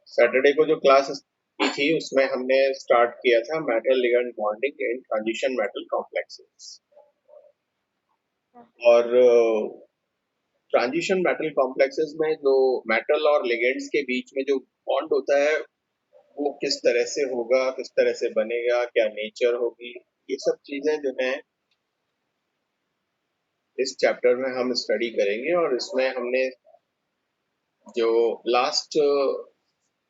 Saturday को जो class की थी उसमें हमने स्टार्ट किया था metal ligand bonding in transition metal complexes. और ट्रांजिशन मेटल कॉम्प्लेक्सेस में जो मेटल और लिगेंड्स के बीच में जो बॉन्ड होता है वो किस तरह से होगा, किस तरह से बनेगा, क्या नेचर होगी, ये सब चीजें जो है इस चैप्टर में हम स्टडी करेंगे। और इसमें हमने जो लास्ट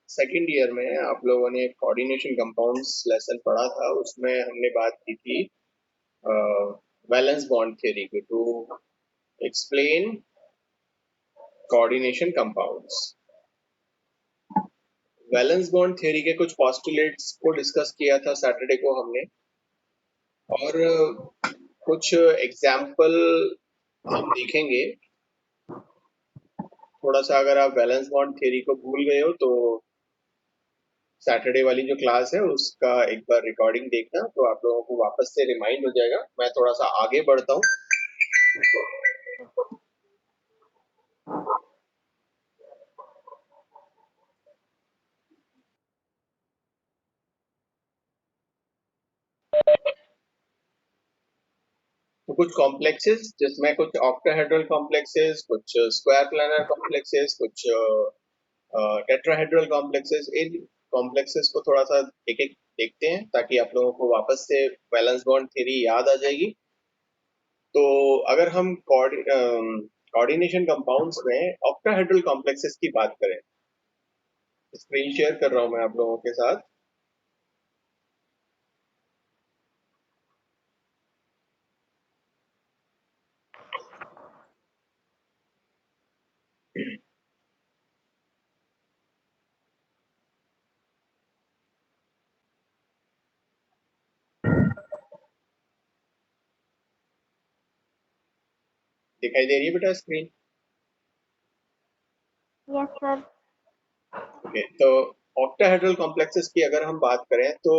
सेकेंड ईयर में आप लोगों ने कोऑर्डिनेशन कंपाउंड्स लेसन पढ़ा था, उसमें हमने बात की थी वैलेंस बॉन्ड थ्योरी की, to explain coordination compounds. Valence bond theory के कुछ पोस्टुलेट्स को डिस्कस किया था सैटरडे को हमने, और कुछ एग्जाम्पल हम देखेंगे। थोड़ा सा अगर आप वैलेंस बॉन्ड थ्योरी को भूल गए हो तो सैटरडे वाली जो क्लास है उसका एक बार रिकॉर्डिंग देखना, तो आप लोगों को वापस से रिमाइंड हो जाएगा। मैं थोड़ा सा आगे बढ़ता हूँ। तो कुछ कॉम्प्लेक्सेस जिसमें कुछ ऑक्टाहेड्रल कॉम्प्लेक्सेस, कुछ स्क्वायर प्लानर कॉम्प्लेक्सेस, कुछ टेट्राहेड्रल कॉम्प्लेक्सेस, इन कॉम्प्लेक्सेस को थोड़ा सा एक एक देखते हैं ताकि आप लोगों को वापस से वैलेंस बॉन्ड थ्योरी याद आ जाएगी। तो अगर हम कोऑर्डिनेशन कंपाउंड्स में ऑक्टाहेड्रल कॉम्प्लेक्सेस की बात करें, स्क्रीन शेयर कर रहा हूं मैं आप लोगों के साथ। दिखाई दे रही है बेटा स्क्रीन? Yes sir. ओके, तो ऑक्टाहेड्रल कॉम्प्लेक्सेस की अगर हम बात करें तो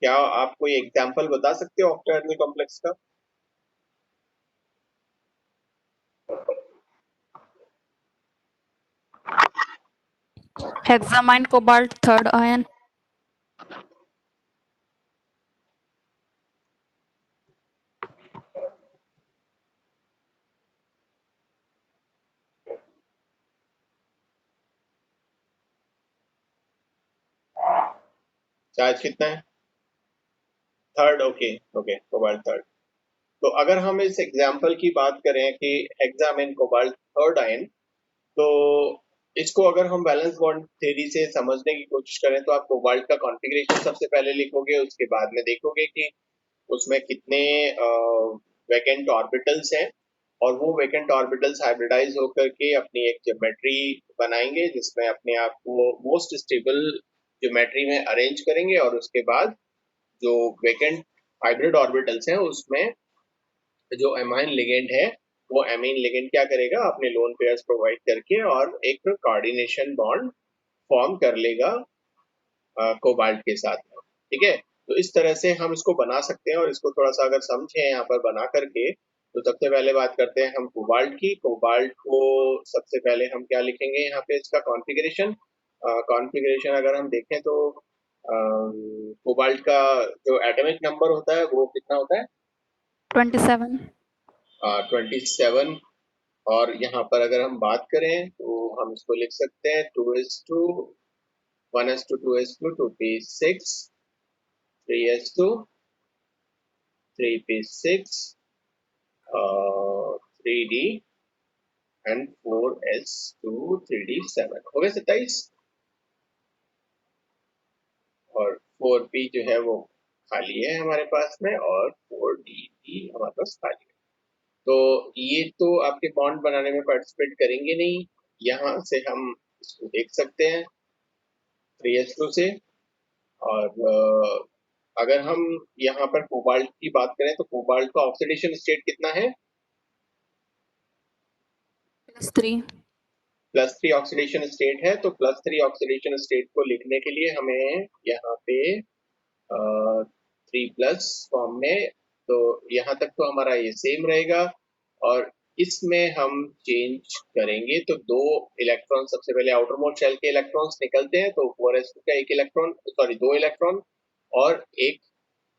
क्या आप कोई एग्जांपल बता सकते हो ऑक्टाहेड्रल कॉम्प्लेक्स का? Hexamine cobalt third ion. Charge कितना है? Third. Okay okay, cobalt third. तो अगर हम इस एग्जांपल की बात करें कि हेक्सामेन कोबाल्ट थर्ड आयन, तो इसको अगर हम वैलेंस बॉन्ड थ्योरी से समझने की कोशिश करें तो आप कोबाल्ट का कॉन्फ़िगरेशन सबसे पहले लिखोगे, उसके बाद में देखोगे कि उसमें कितने वैकेंट ऑर्बिटल्स हैं, और वो वैकेंट ऑर्बिटल्स हाइब्रिडाइज होकर के अपनी एक ज्योमेट्री बनाएंगे जिसमें अपने आप को मोस्ट स्टेबल ज्योमेट्री में अरेंज करेंगे। और उसके बाद जो वैकेंट हाइब्रिड ऑर्बिटल्स हैं उसमें जो एमाइन लिगेंड है, वो एमाइन लिगेंड क्या करेगा, अपने लोन पेयर्स प्रोवाइड करके और एक कोऑर्डिनेशन बॉन्ड फॉर्म कर लेगा कोबाल्ट के साथ में। ठीक है, तो इस तरह से हम इसको बना सकते हैं। और इसको थोड़ा सा अगर समझे यहाँ पर बना करके, तो सबसे पहले बात करते हैं हम कोबाल्ट की। कोबाल्ट को सबसे पहले हम क्या लिखेंगे यहाँ पे, इसका कॉन्फ़िगरेशन। कॉन्फ़िगरेशन अगर हम देखें तो कोबाल्ट का जो एटॉमिक नंबर होता है वो कितना होता है? 27. 27। और यहाँ पर अगर हम बात करें तो हम इसको लिख सकते हैं 2s2 1s2 2s2 2p6 3s2 3p6 3d and 4s2 3d7 हो गए 27। और 4p जो है वो खाली है हमारे पास में, और 4d भी हमारे पास खाली है। तो ये तो आपके बॉन्ड बनाने में पार्टिसिपेट करेंगे नहीं, यहाँ से हम इसको देख सकते हैं 3s2 से। और अगर हम यहाँ पर कोबाल्ट की बात करें तो कोबाल्ट का ऑक्सीडेशन स्टेट कितना है? +3. +3 ऑक्सीडेशन स्टेट है। तो +3 ऑक्सीडेशन स्टेट को लिखने के लिए हमें यहाँ पे 3+ फॉर्म में, तो यहाँ तक तो हमारा ये सेम रहेगा। और इसमें हम चेंज करेंगे तो दो इलेक्ट्रॉन, सबसे पहले आउटर मोस्ट शेल के इलेक्ट्रॉन्स निकलते हैं, तो 4s2 का एक इलेक्ट्रॉन, सॉरी दो इलेक्ट्रॉन, और एक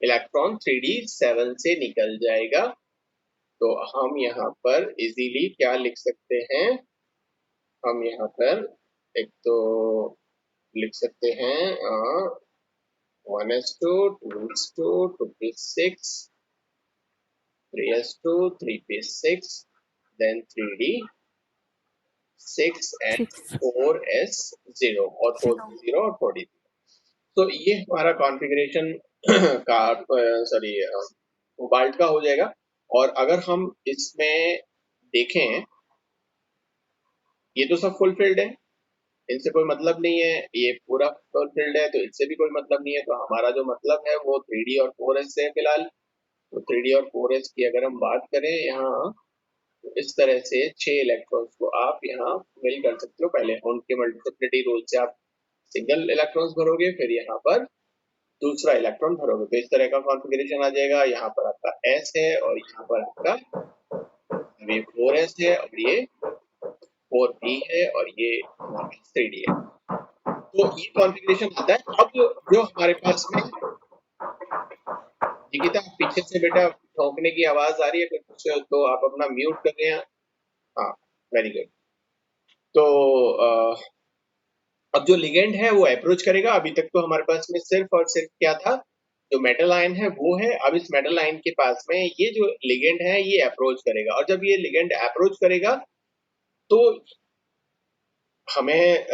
इलेक्ट्रॉन 3d7 से निकल जाएगा। तो हम यहाँ पर इजीली क्या लिख सकते हैं, हम यहाँ पर एक तो लिख सकते हैं 1s2, 2s2, 2p6, 3s2, 3p6, then 3d6 and 6 4s0 और 0 4p0 और 4d0। तो ये हमारा कॉन्फ़िगरेशन का सॉरी कोबाल्ट का हो जाएगा। और अगर हम इसमें देखें, ये तो सब फुलफिल्ड है, इनसे कोई मतलब नहीं है, ये पूरा फुलफिल्ड है तो इससे भी कोई मतलब नहीं है। तो हमारा जो मतलब है वो 3d और 4s से है फिलहाल। तो 3d और 4s की अगर हम बात करें यहाँ, तो इस तरह से 6 इलेक्ट्रॉन्स को आप यहाँ फिल कर सकते हो। पहले उनके मल्टीप्लिसिटी रूल से आप सिंगल इलेक्ट्रॉन्स भरोगे, फिर यहाँ पर दूसरा इलेक्ट्रॉन भरोगे, तो इस तरह का कॉन्फ़िगरेशन आ जाएगा। यहाँ पर आपका S है और यहाँ पर आपका ये 4s है और ये 4p है और ये 3d है। तो ये कॉन्फ़िगरेशन आता है। अब जो हमारे पास में, निकिता पीछे से बेटा ठोकने की आवाज आ रही है कुछ, तो आप अपना म्यूट कर रहे हैं। हाँ, वेरी गुड। तो अब जो लिगेंड है वो अप्रोच करेगा। अभी तक तो हमारे पास में सिर्फ और सिर्फ क्या था, जो मेटल आयन है वो है। अब इस मेटल आयन के पास में ये जो लिगेंड है ये अप्रोच करेगा, और जब ये लिगेंड अप्रोच करेगा तो हमें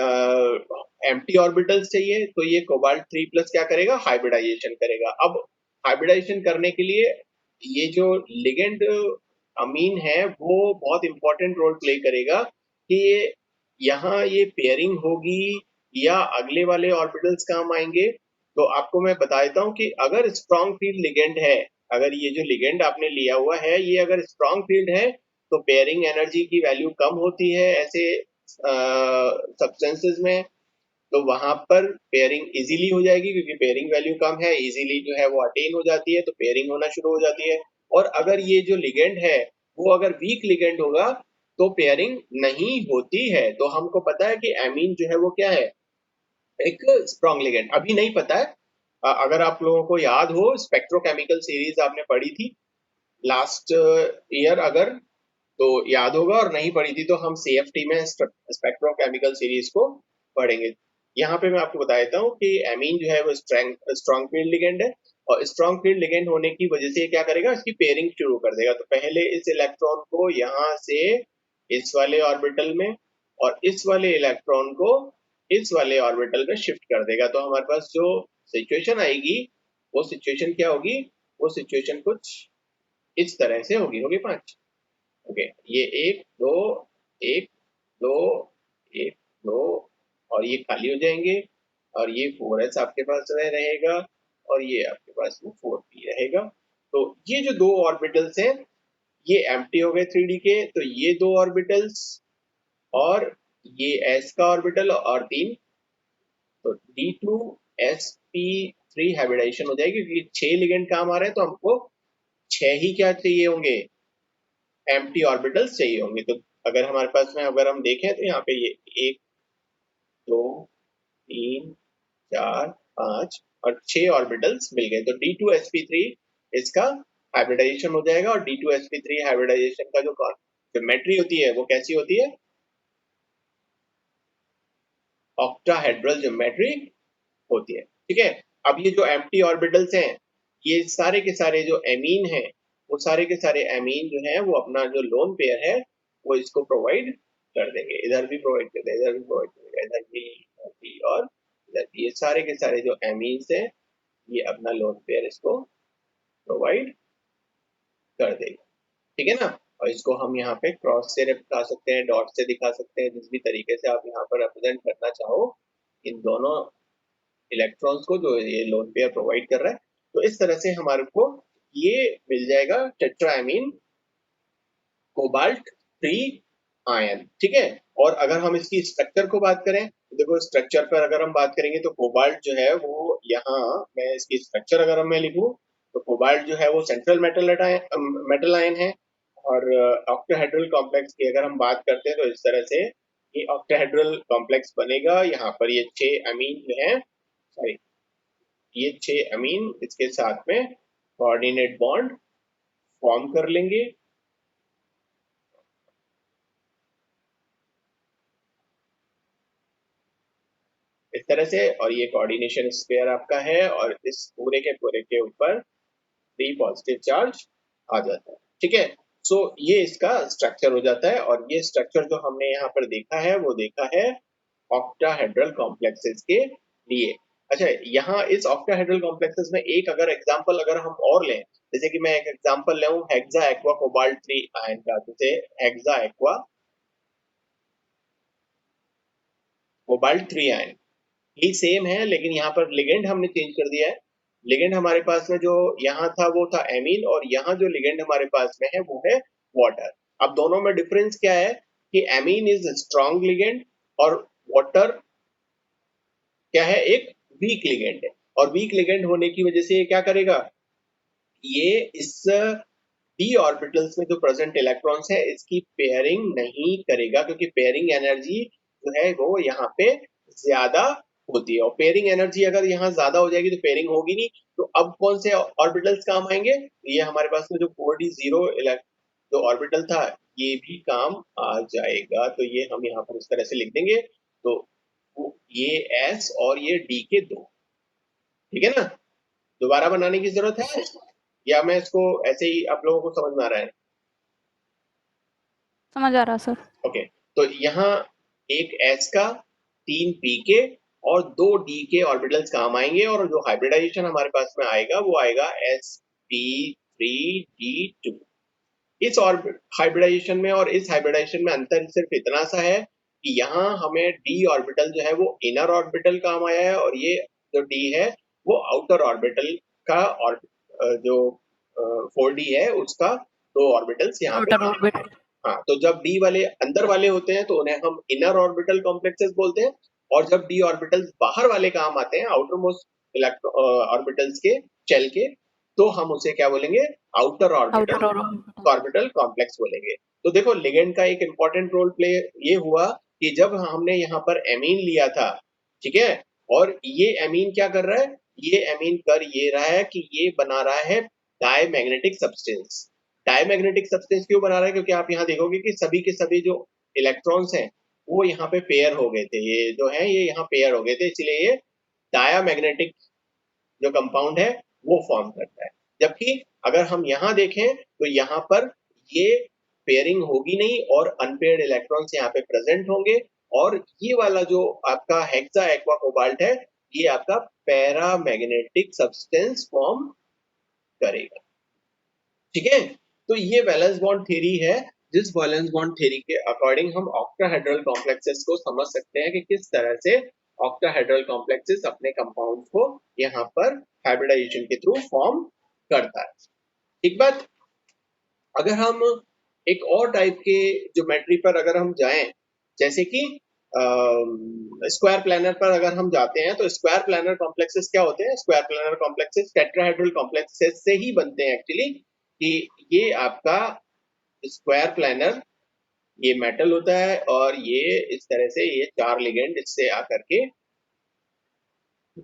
एम्प्टी ऑर्बिटल्स चाहिए। तो ये कोबाल्ट 3 प्लस क्या करेगा, हाइब्रिडाइजेशन करेगा। अब हाइब्रिडाइजेशन करने के लिए ये जो लिगेंड अमीन है वो बहुत इंपॉर्टेंट रोल प्ले करेगा कि यहाँ ये पेयरिंग होगी या अगले वाले ऑर्बिटल्स काम आएंगे। तो आपको मैं बता देता हूँ कि अगर स्ट्रॉन्ग फील्ड लिगेंड है, अगर ये जो लिगेंड आपने लिया हुआ है ये अगर स्ट्रॉन्ग फील्ड है, तो पेयरिंग एनर्जी की वैल्यू कम होती है ऐसे सब्सटेंसेस में। तो वहां पर पेयरिंग इजीली हो जाएगी, क्योंकि पेयरिंग वैल्यू कम है, इजीली जो है वो अटेन हो जाती है, तो पेयरिंग होना शुरू हो जाती है। और अगर ये जो लिगेंड है वो अगर वीक लिगेंड होगा तो पेयरिंग नहीं होती है। तो हमको पता है कि एमीन जो है वो क्या है, एक स्ट्रॉन्ग लिगेंड। अभी नहीं पता है, अगर आप लोगों को याद हो स्पेक्ट्रोकेमिकल सीरीज आपने पढ़ी थी लास्ट ईयर, अगर तो याद होगा, और नहीं पढ़ी थी तो हम CFT में स्पेक्ट्रोकेमिकल सीरीज को पढ़ेंगे। यहाँ पे मैं आपको बता देता हूँ कि एमीन जो है वो स्ट्रॉन्ग फील्ड लिगेंड है, और स्ट्रॉन्ग फील्ड लिगेंड होने की वजह से ये क्या करेगा, इसकी पेयरिंग शुरू कर देगा। तो पहले इस इलेक्ट्रॉन को यहाँ से इस वाले ऑर्बिटल में, और इस वाले इलेक्ट्रॉन को इस वाले ऑर्बिटल में शिफ्ट कर देगा। तो हमारे पास जो सिचुएशन आएगी वो सिचुएशन क्या होगी, वो सिचुएशन कुछ इस तरह से होगी, होगी 5। ओके, ये एक दो एक दो, और ये खाली हो जाएंगे, और ये 4s आपके पास रहेगा, और ये आपके पास में 4p रहेगा। तो ये जो दो ऑर्बिटल्स हैं ये एम्प्टी हो गए 3d के, तो ये दो ऑर्बिटल्स और ये s का ऑर्बिटल और 3, तो d2sp3 हाइब्रिडाइजेशन हो जाएगी, क्योंकि 6 लिगेंड काम आ रहे हैं तो हमको 6 ही क्या चाहिए होंगे, एम्प्टी ऑर्बिटल्स चाहिए होंगे। तो अगर हमारे पास में, अगर हम देखें तो यहाँ पे ये 1 2 3 4 5 और 6 ऑर्बिटल्स मिल गए। तो d2sp3 इसका हाइब्रिडाइजेशन हो जाएगा, और d2sp3 हाइब्रिडाइजेशन का जो ज्योमेट्री होती है वो कैसी होती है, ऑक्टाहेड्रल ज्योमेट्री होती है। ठीक है। अब ये जो एम्प्टी ऑर्बिटल्स हैं, ये सारे के सारे जो एमीन हैं, वो सारे के सारे एमीन जो हैं वो अपना जो लोन पेयर है वो इसको प्रोवाइड कर देंगे। इधर भी प्रोवाइड कर देंगे, इधर भी प्रोवाइड कर देंगे, इधर भी और इधर भी। ये सारे के सारे जो एमीन्स हैं ये अपना लोन पेयर इसको प्रोवाइड कर देंगे। ठीक है ना। और इसको हम यहाँ पे क्रॉस से दिखा सकते हैं, डॉट से दिखा सकते हैं, जिस भी तरीके से आप यहाँ पर रिप्रेजेंट करना चाहो इन दोनों इलेक्ट्रॉन्स को जो ये लोन पेयर प्रोवाइड कर रहा है। तो इस तरह से हमारे को ये मिल जाएगा टेट्राएमीन कोबाल्ट 3 आयन। ठीक है। और अगर हम इसकी स्ट्रक्चर को बात करें, तो देखो स्ट्रक्चर पर अगर हम बात करेंगे तो कोबाल्ट जो है वो, यहाँ मैं इसकी स्ट्रक्चर अगर मैं लिखूं तो कोबाल्ट जो है वो सेंट्रल मेटल आयन है, और ऑक्टाहेड्रल कॉम्प्लेक्स की अगर हम बात करते हैं तो इस तरह से ये ऑक्टाहेड्रल कॉम्प्लेक्स बनेगा। यहाँ पर ये 6 अमीन जो हैं, सॉरी, ये 6 अमीन इसके साथ में कोऑर्डिनेट बॉन्ड फॉर्म कर लेंगे। इस तरह से, और ये कोऑर्डिनेशन स्क्वायर आपका है, और इस पूरे के ऊपर 3 पॉजिटिव चार्ज आ जाता है। ठीक है, सो ये इसका स्ट्रक्चर हो जाता है। और ये स्ट्रक्चर जो हमने यहाँ पर देखा है वो देखा है ऑक्टाहेड्रल कॉम्प्लेक्सेस के लिए। अच्छा, यहाँ इस ऑक्टाहेड्रल कॉम्प्लेक्सेस में एक अगर एग्जांपल अगर हम और लें, जैसे कि मैं एक एग्जांपल लूं हेक्सा एक्वा कोबाल्ट 3 आयन का, जैसे हेक्सा एक्वा कोबाल्ट 3 आयन ही सेम है, लेकिन यहाँ पर लिगेंड हमने चेंज कर दिया है। लिगेंड हमारे पास में जो यहाँ था वो था एमीन, और यहाँ जो लिगेंड हमारे पास में है वो है वाटर। अब दोनों में डिफरेंस क्या है कि एमीन इज स्ट्रॉन्ग लिगेंड और वाटर क्या है, एक वीक लिगेंड है। और वीक लिगेंड होने की वजह से ये क्या करेगा, ये इस डी ऑर्बिटल्स में जो प्रेजेंट इलेक्ट्रॉन्स है इसकी पेयरिंग नहीं करेगा, क्योंकि पेयरिंग एनर्जी जो है वो यहाँ पे ज्यादा होती है। और पेयरिंग एनर्जी अगर यहाँ ज्यादा हो जाएगी तो पेयरिंग होगी नहीं, तो अब कौन से ऑर्बिटल्स काम आएंगे, ये हमारे पास में जो 4d0 जो ऑर्बिटल था ये भी काम आ जाएगा। तो ये हम यहाँ पर इस तरह से लिख देंगे। तो ये एस और ये डी के दो, ठीक है ना, दोबारा बनाने की जरूरत है या मैं इसको ऐसे ही आप लोगों को समझ में आ रहा है? समझ आ रहा सर। ओके, तो यहाँ एक एस का 3 पी के और 2 डी के ऑर्बिटल्स काम आएंगे, और जो हाइब्रिडाइजेशन हमारे पास में आएगा वो आएगा sp3d2। इस हाइब्रिडाइजेशन में और इस हाइब्रिडाइजेशन में अंतर सिर्फ इतना सा है कि यहाँ हमें डी ऑर्बिटल जो है वो इनर ऑर्बिटल काम आया है, और ये जो डी है वो आउटर ऑर्बिटल का, और जो 4d है उसका 2 ऑर्बिटल्स यहाँ पे। Outer orbit. हाँ, तो जब डी वाले अंदर वाले होते हैं तो उन्हें हम इनर ऑर्बिटल कॉम्प्लेक्सेस बोलते हैं, और जब डी ऑर्बिटल्स बाहर वाले काम आते हैं आउटर मोस्ट ऑर्बिटल्स के शेल के, तो हम उसे क्या बोलेंगे, outer outer orbital orbit. Orbital complex बोलेंगे। तो देखो लिगेंड का एक इंपॉर्टेंट रोल प्ले ये हुआ कि जब हमने यहाँ पर एमीन लिया था, ठीक है, और ये एमीन क्या कर रहा है, ये एमीन कर ये रहा है कि ये बना रहा है डायमैग्नेटिक सब्सटेंस। डायमैग्नेटिक सब्सटेंस क्यों बना रहा है, क्योंकि आप यहाँ देखोगे कि सभी के सभी जो इलेक्ट्रॉन्स हैं वो यहाँ पे पेयर हो गए थे, ये जो है ये यहाँ पेयर हो गए थे, इसलिए ये डायमैग्नेटिक जो कंपाउंड है वो फॉर्म करता है। जबकि अगर हम यहाँ देखें तो यहाँ पर ये पेयरिंग होगी नहीं, और अनपेयर्ड इलेक्ट्रॉन्स यहाँ पे प्रेजेंट होंगे, और ये वाला जो आपका हेक्सा एक्वा कोबाल्ट है ये आपका पैरामैग्नेटिक सब्सटेंस फॉर्म करेगा। ठीक है, तो ये वैलेंस बॉन्ड थ्योरी है, जिस वैलेंस बॉन्ड थ्योरी के अकॉर्डिंग हम ऑक्टाहेड्रल कॉम्प्लेक्सेस को समझ सकते हैं कि किस तरह से ऑक्टाहेड्रल कॉम्प्लेक्सेस अपने कंपाउंड्स को यहाँ पर हाइब्रिडाइजेशन के थ्रू फॉर्म करता है। एक बात, अगर हम एक और टाइप के ज्योमेट्री पर अगर हम जाएं, जैसे कि स्क्वायर प्लानर पर अगर हम जाते हैं, तो स्क्वायर प्लानर कॉम्प्लेक्सेस क्या होते हैं, square planar complexes tetrahedral complexes से ही बनते हैं एक्चुअली। कि ये आपका स्क्वायर प्लानर ये मेटल होता है, और ये इस तरह से ये 4 लिगेंड इससे आकर के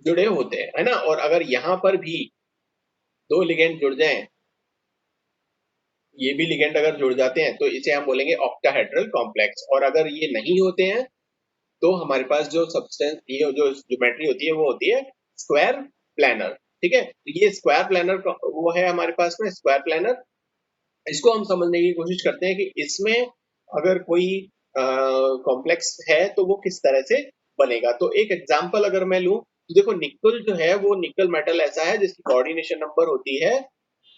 जुड़े होते हैं, है ना। और अगर यहाँ पर भी 2 लिगेंड जुड़ जाएं, ये भी लिगेंड अगर जुड़ जाते हैं तो इसे हम बोलेंगे ऑक्टाहेड्रल कॉम्प्लेक्स। और अगर ये नहीं होते हैं तो हमारे पास जो सब्सटेंस ये जो ज्योमेट्री होती है वो होती है स्क्वायर प्लानर। ठीक है, तो ये स्क्वायर प्लानर वो है हमारे पास में स्क्वायर प्लानर। इसको हम समझने की कोशिश करते हैं कि इसमें अगर कोई कॉम्प्लेक्स है तो वो किस तरह से बनेगा। तो एक एग्जांपल अगर मैं लूं तो देखो निकल जो है वो निकल मेटल ऐसा है जिसकी कोऑर्डिनेशन नंबर होती है,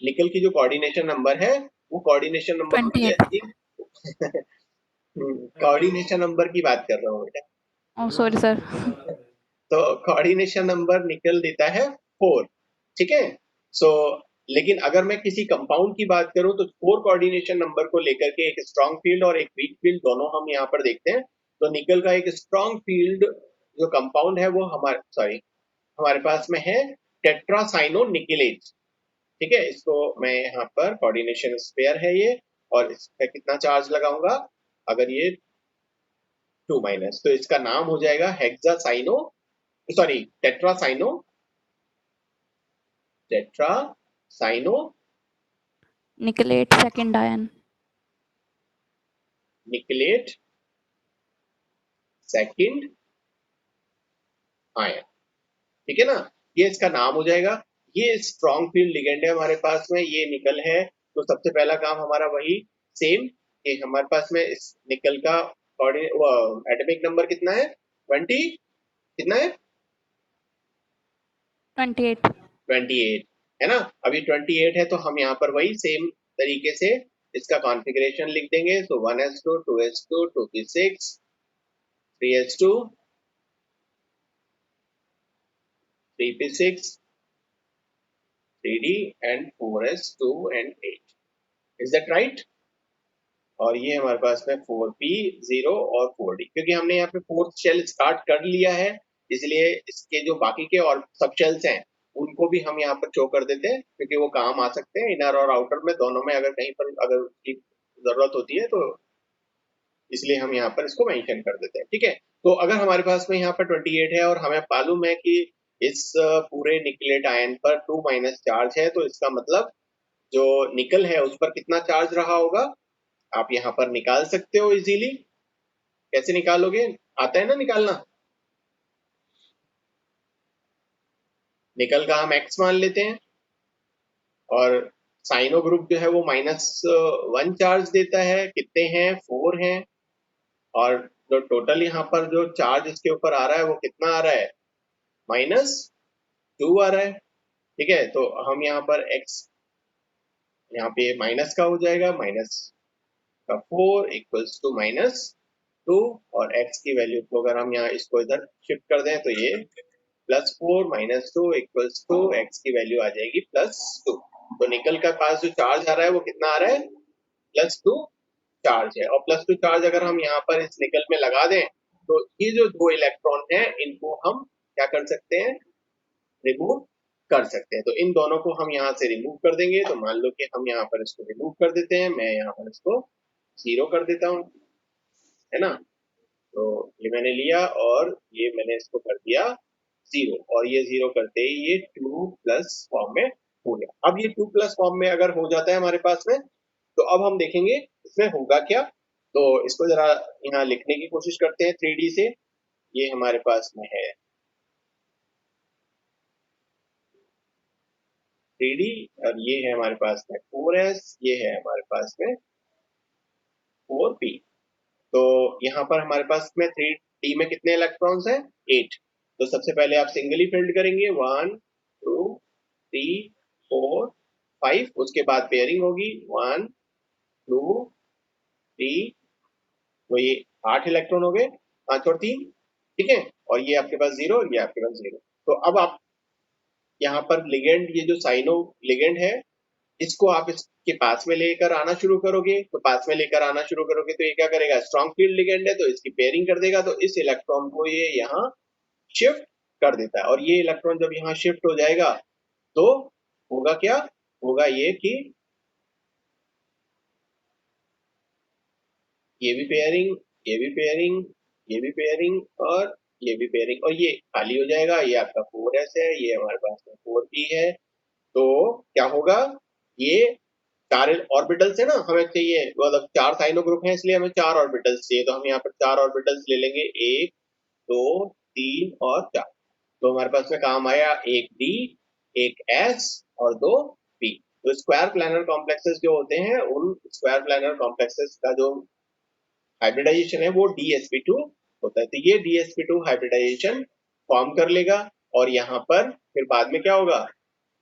निकल की जो कोऑर्डिनेशन नंबर है वो कोऑर्डिनेशन नंबर होती है 28। कोऑर्डिनेशन नंबर की बात कर रहा हूँ बेटा। Oh sorry sir. तो कोऑर्डिनेशन नंबर निकल देता है 4। ठीक है, सो लेकिन अगर मैं किसी कंपाउंड की बात करूं तो 4 कोऑर्डिनेशन नंबर को लेकर के एक स्ट्रॉन्ग फील्ड और एक वीक फील्ड दोनों हम यहाँ पर देखते हैं। तो निकल का एक स्ट्रॉन्ग फील्ड जो कंपाउंड है वो हमारे पास में है टेट्रासाइनो निकेलेज। ठीक है, इसको मैं यहाँ पर कोऑर्डिनेशन स्पेयर है ये, और इस पे कितना चार्ज लगाऊंगा अगर ये 2 माइनस, तो इसका नाम हो जाएगा hexacyano, sorry tetracyano, tetracyano निकलेट second ion. निकलेट second ion, ठीक है ना। ये इसका नाम हो जाएगा। ये स्ट्रॉन्ग फील्ड लिगेंड है हमारे पास में, ये निकल है। तो सबसे पहला काम हमारा वही सेम, कि हमारे पास में इस निकल का एटॉमिक नंबर कितना है, 20, कितना है 28। 28, है ना। अभी 28 है तो हम यहाँ पर वही सेम तरीके से इसका कॉन्फ़िगरेशन लिख देंगे। तो 1s2 2s2 2p6 3s2 3p6 3d and 4s2 and 8, is that right. और ये हमारे पास में 4p0 और 4d, क्योंकि हमने यहाँ पे फोर्थ शेल स्टार्ट कर लिया है, इसलिए इसके जो बाकी के और सब शेल्स हैं उनको भी हम यहाँ पर शो कर देते हैं, क्योंकि वो काम आ सकते हैं इनर और आउटर में दोनों में, अगर कहीं पर अगर उसकी जरूरत होती है तो इसलिए हम यहाँ पर इसको मेंशन कर देते हैं, ठीक है। तो अगर हमारे पास में यहाँ पर 28 है और हमें मालूम है कि इस पूरे निकलेट आयन पर 2 माइनस चार्ज है, तो इसका मतलब जो निकल है उस पर कितना चार्ज रहा होगा आप यहाँ पर निकाल सकते हो इजीली। कैसे निकालोगे, आता है ना निकालना। निकल का हम x मान लेते हैं और साइनो ग्रुप जो है वो -1 चार्ज देता है, कितने हैं 4 हैं, और जो टोटल यहाँ पर जो चार्ज इसके ऊपर आ रहा है वो कितना आ रहा है -2 आ रहा है, ठीक है। तो हम यहाँ पर x यहाँ पे माइनस का हो जाएगा, माइनस का 4 इक्वल्स टू -2, और x की वैल्यू को अगर हम यहाँ इसको इधर शिफ्ट कर दें तो ये +4 -2 इक्वल्स टू x की वैल्यू आ जाएगी +2। तो निकल का पास जो चार्ज आ रहा है वो कितना आ रहा है +2 चार्ज है, और +2 चार्ज अगर हम यहाँ पर इस निकल में लगा दें तो ये जो 2 इलेक्ट्रॉन हैं इनको हम क्या कर सकते हैं, रिमूव कर सकते हैं। तो इन दोनों को हम यहाँ से रिमूव कर देंगे। तो मान लो कि हम यहाँ पर इसको रिमूव कर देते हैं, मैं यहाँ पर इसको 0 कर देता हूँ, है ना। तो ये मैंने लिया और ये मैंने इसको कर दिया 0, और ये 0 करते ही ये 2+ फॉर्म में हो गया। अब ये 2+ फॉर्म में अगर हो जाता है हमारे पास में, तो अब हम देखेंगे इसमें होगा क्या। तो इसको जरा यहाँ लिखने की कोशिश करते हैं 3D से। ये हमारे पास में है 3D, और ये है हमारे पास में 4s, ये है हमारे पास में 4p। तो यहाँ पर हमारे पास में 3D में कितने इलेक्ट्रॉन्स हैं 8। तो सबसे पहले आप सिंगली फिल्ड करेंगे 1 2 3 4 5, उसके बाद पेयरिंग होगी 1 2 3, तो ये 8 इलेक्ट्रॉन हो गए, 5 और 3, ठीक है। और ये आपके पास 0, ये आपके पास 0। तो अब आप यहाँ पर लिगेंड, ये जो साइनो लिगेंड है इसको आप इसके पास में लेकर आना शुरू करोगे। तो पास में लेकर आना शुरू करोगे तो ये क्या करेगा, स्ट्रॉन्ग फील्ड लिगेंड है तो इसकी पेयरिंग कर देगा, तो इस इलेक्ट्रॉन को ये यहाँ शिफ्ट कर देता है। और ये इलेक्ट्रॉन जब यहाँ शिफ्ट हो जाएगा तो होगा क्या, होगा ये कि ये भी पेयरिंग, ये भी पेयरिंग, ये भी पेयरिंग, और ये भी पेयरिंग, और ये खाली हो जाएगा। ये आपका 4s है, ये हमारे पास में 4p है। तो क्या होगा, ये 4 ऑर्बिटल्स है ना हमें चाहिए, मतलब 4 साइनो ग्रुप है इसलिए हमें 4 ऑर्बिटल्स चाहिए। तो हम यहाँ पर 4 ऑर्बिटल्स ले लेंगे, 1 2 3 और 4। तो हमारे पास में काम आया एक डी, एक एस और 2 पी। तो स्क्वायर प्लानर कॉम्प्लेक्सेस जो होते हैं उन स्क्वायर प्लानर कॉम्प्लेक्सेस का जो हाइब्रिडाइजेशन है वो DsP2 होता है। तो ये DsP2 हाइब्रिडाइजेशन फॉर्म कर लेगा, और यहाँ पर फिर बाद में क्या होगा,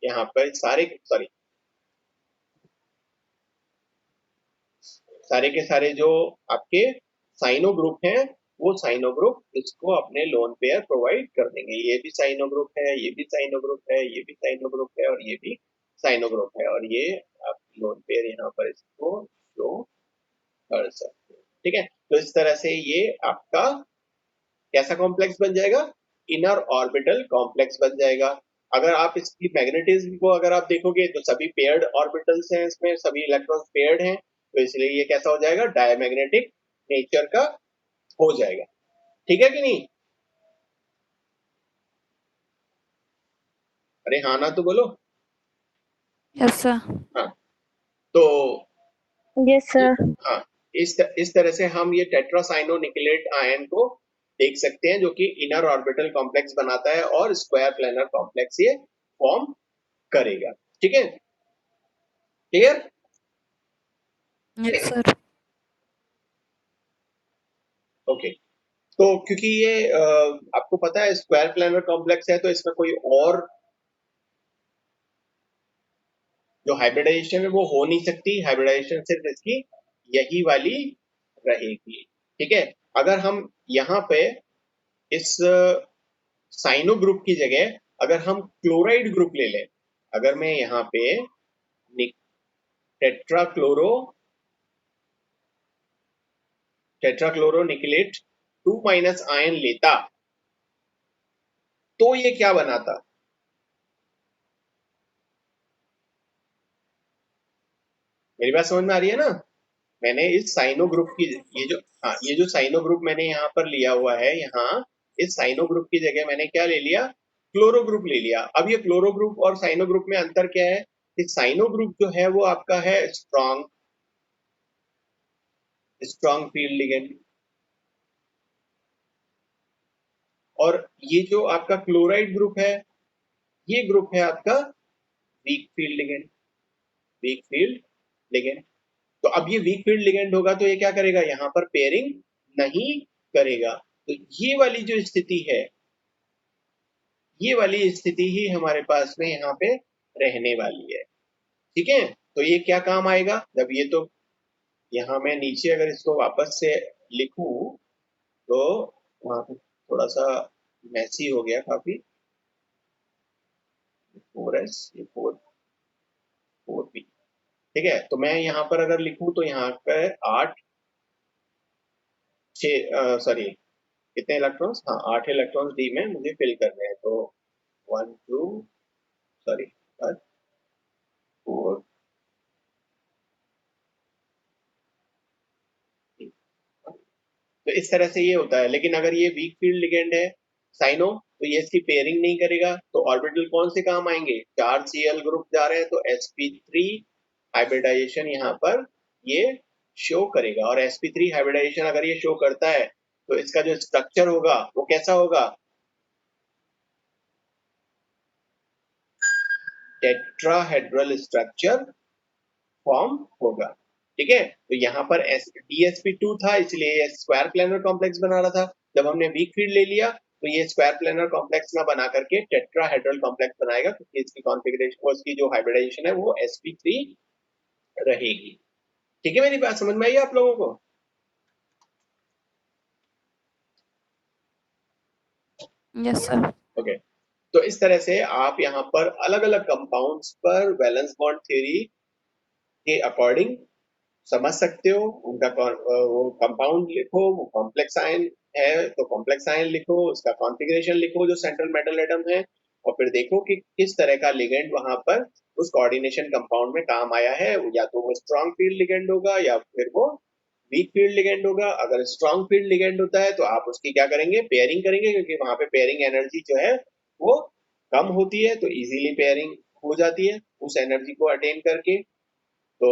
यहाँ पर सारे के सारे जो आपके साइनो ग्रुप हैं वो साइनो ग्रुप इसको अपने लोन पेयर प्रोवाइड कर देंगे। ये भी साइनो ग्रुप है, ये भी साइनो ग्रुप है, ये भी साइनो ग्रुप है, और ये भी साइनो ग्रुप है, और ये आप लोन पेयर यहाँ पर इसको शो कर सकते हैं, ठीक है। तो इस तरह से ये आपका कैसा कॉम्प्लेक्स बन जाएगा, इनर ऑर्बिटल कॉम्प्लेक्स बन जाएगा। अगर आप इसकी मैग्नेटिज्म को अगर आप देखोगे तो सभी पेयर्ड ऑर्बिटल्स हैं, इसमें सभी इलेक्ट्रॉन्स पेयर्ड हैं। तो इसलिए ये कैसा हो जाएगा, डायमैग्नेटिक नेचर का हो जाएगा। ठीक है कि नहीं? अरे हाँ ना तो बोलो। Yes sir. हाँ, तो यस सर। हाँ, इस तरह से हम ये टेट्रासाइनोनिकेलेट आयन को देख सकते हैं, जो कि इनर ऑर्बिटल कॉम्प्लेक्स बनाता है और स्क्वायर प्लेनर कॉम्प्लेक्स ये फॉर्म करेगा। ठीक है, क्लियर? Yes sir. ओके, तो क्योंकि ये आपको पता है स्क्वायर प्लेनर कॉम्प्लेक्स है, तो इसमें कोई और जो हाइब्रिडाइजेशन है वो हो नहीं सकती। हाइब्रिडाइजेशन सिर्फ इसकी यही वाली रहेगी। ठीक है, अगर हम यहाँ पे इस साइनो ग्रुप की जगह अगर हम क्लोराइड ग्रुप ले लें, अगर मैं यहाँ पे टेट्राक्लोरो निकलेट 2- आयन लेता, तो ये क्या बनाता? मेरी बात समझ में आ रही है ना? मैंने इस साइनो ग्रुप की ये जो साइनो ग्रुप मैंने यहाँ पर लिया हुआ है, यहाँ इस साइनो ग्रुप की जगह मैंने क्या ले लिया, क्लोरो ग्रुप ले लिया। अब ये क्लोरो ग्रुप और साइनो ग्रुप में अंतर क्या है? इस साइनो ग्रुप जो है वो आपका है स्ट्रॉन्ग फील्ड लिगेंड, और ये जो आपका क्लोराइड ग्रुप है, ये ग्रुप है आपका weak field ligand. Weak field ligand, तो अब ये वीक फील्ड लिगेंड होगा तो ये क्या करेगा, यहाँ पर पेयरिंग नहीं करेगा। तो ये वाली जो स्थिति है, ये वाली स्थिति ही हमारे पास में यहाँ पे रहने वाली है। ठीक है, तो ये क्या काम आएगा, जब ये तो यहाँ मैं नीचे अगर इसको वापस से लिखूं तो वहां पे थोड़ा सा मैसी हो गया काफी। 4s, ये 4p। ठीक है, तो मैं यहाँ पर अगर लिखूं तो यहाँ पे 8 सॉरी कितने इलेक्ट्रॉन्स, हाँ 8 इलेक्ट्रॉन्स डी में मुझे फिल करने हैं। तो 1 2 सॉरी 4, तो इस तरह से ये होता है। लेकिन अगर ये वीक फील्ड लिगेंड है साइनो, तो ये इसकी पेयरिंग नहीं करेगा, तो ऑर्बिटल कौन से काम आएंगे, 4 Cl ग्रुप जा रहे हैं तो sp3 हाइब्रिडाइजेशन यहाँ पर ये शो करेगा। और sp3 हाइब्रिडाइजेशन अगर ये शो करता है तो इसका जो स्ट्रक्चर होगा वो कैसा होगा, टेट्राहेड्रल स्ट्रक्चर फॉर्म होगा। ठीक है, तो यहाँ पर DsP2 था, इसलिए ये स्क्वायर प्लेनर कॉम्प्लेक्स बना रहा था। जब हमने वीक फील्ड ले लिया तो ये स्क्वायर प्लेनर कॉम्प्लेक्स ना बना करके टेट्राहेड्रल कॉम्प्लेक्स बनाएगा, क्योंकि इसकी कॉन्फ़िगरेशन, उसकी जो हाइब्रिडाइजेशन है वो sp3 रहेगी। ठीक है, मेरी बात समझ में आई आप लोगों को? Yes sir. ओके, तो इस तरह से आप यहाँ पर अलग अलग कंपाउंड्स पर वैलेंस बॉन्ड थ्योरी के अकॉर्डिंग समझ सकते हो। उनका वो कंपाउंड लिखो, वो कॉम्प्लेक्स आयन है तो कॉम्प्लेक्स आयन लिखो, उसका कॉन्फ़िगरेशन लिखो जो सेंट्रल मेटल एटम है, और फिर देखो कि किस तरह का लिगेंड वहां पर उस कोऑर्डिनेशन कंपाउंड में काम आया है। या तो वो स्ट्रॉन्ग फील्ड लिगेंड होगा या फिर वो वीक फील्ड लिगेंड होगा। अगर स्ट्रॉन्ग फील्ड लिगेंड होता है तो आप उसकी क्या करेंगे, पेयरिंग करेंगे, क्योंकि वहां पे पेयरिंग एनर्जी जो है वो कम होती है, तो इजीली पेयरिंग हो जाती है उस एनर्जी को अटेन करके। तो